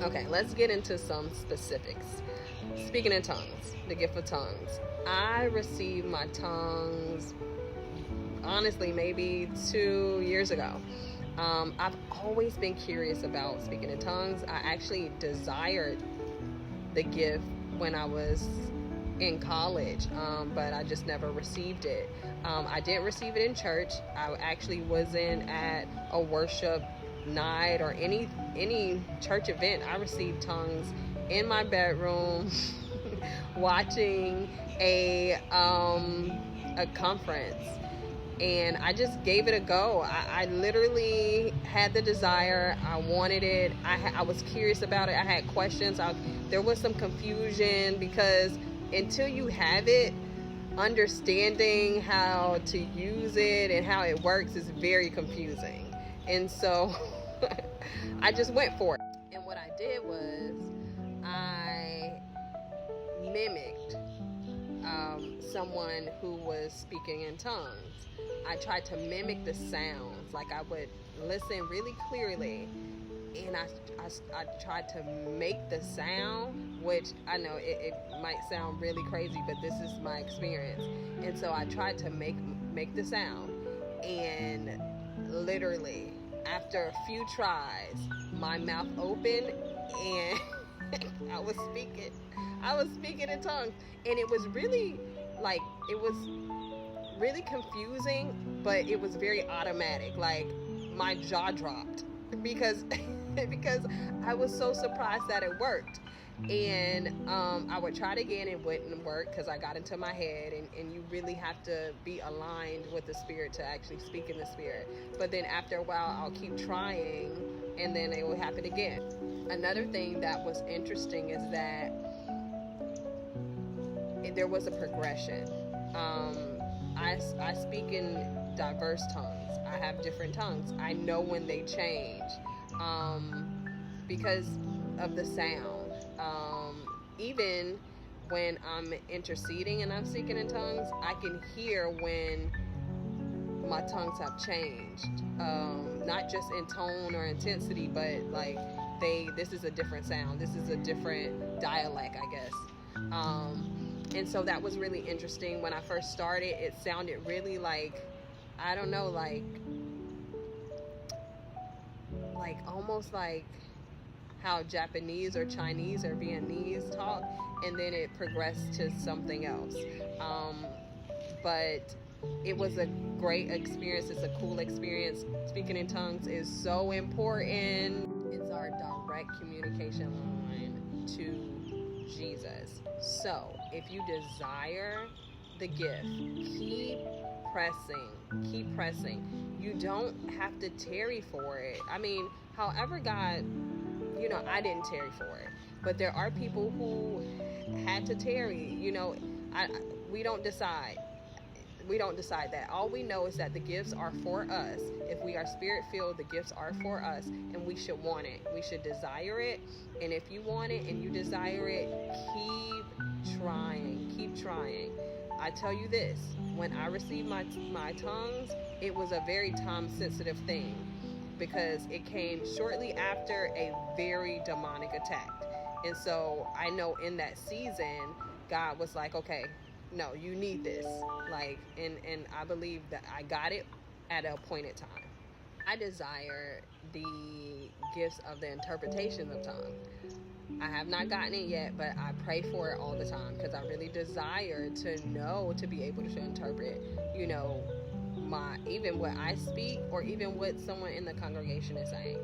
Okay, let's get into some specifics. Speaking in tongues, the gift of tongues. I received my tongues, honestly, maybe 2 years ago. I've always been curious about speaking in tongues. I actually desired the gift when I was in college, but I just never received it. I didn't receive it in church. I actually wasn't at a worship night or any church event. I received tongues in my bedroom watching a conference, and I just gave it a go. I literally had the desire. I wanted it. I was curious about it. I had questions. There was some confusion because until you have it, understanding how to use it and how it works is very confusing. And so I just went for it. And what I did was I mimicked someone who was speaking in tongues. I tried to mimic the sounds. Like I would listen really clearly, and I tried to make the sound, which I know it might sound really crazy, but this is my experience. And so I tried to make the sound, and literally after a few tries, my mouth opened and I was speaking in tongues, and it was really confusing, but it was very automatic. Like my jaw dropped because I was so surprised that it worked. And I would try it again, it wouldn't work because I got into my head, and you really have to be aligned with the spirit to actually speak in the spirit. But then after a while, I'll keep trying, and then it will happen again. Another thing that was interesting is that there was a progression. I speak in diverse tongues. I have different tongues. I know when they change because of the sound. Even when I'm interceding and I'm speaking in tongues, I can hear when my tongues have changed. Not just in tone or intensity, but like this is a different sound. This is a different dialect, I guess. And so that was really interesting. When I first started, it sounded really like, I don't know, like almost like how Japanese or Chinese or Vietnamese talk, and then it progressed to something else. But it was a great experience. It's a cool experience. Speaking in tongues is so important. It's our direct communication line to Jesus. So if you desire the gift, keep pressing. You don't have to tarry for it. I mean, however God, I didn't tarry for it, but there are people who had to tarry. We don't decide that. All we know is that the gifts are for us. If we are spirit filled, the gifts are for us, and we should want it. We should desire it. And if you want it and you desire it, keep trying. I tell you this, when I received my tongues, it was a very time sensitive thing, because it came shortly after a very demonic attack. And so I know in that season, God was like, okay, no, you need this. And I believe that I got it at a appointed time. I desire the gifts of the interpretation of tongues. I have not gotten it yet, but I pray for it all the time because I really desire to be able to interpret, even what I speak or even what someone in the congregation is saying.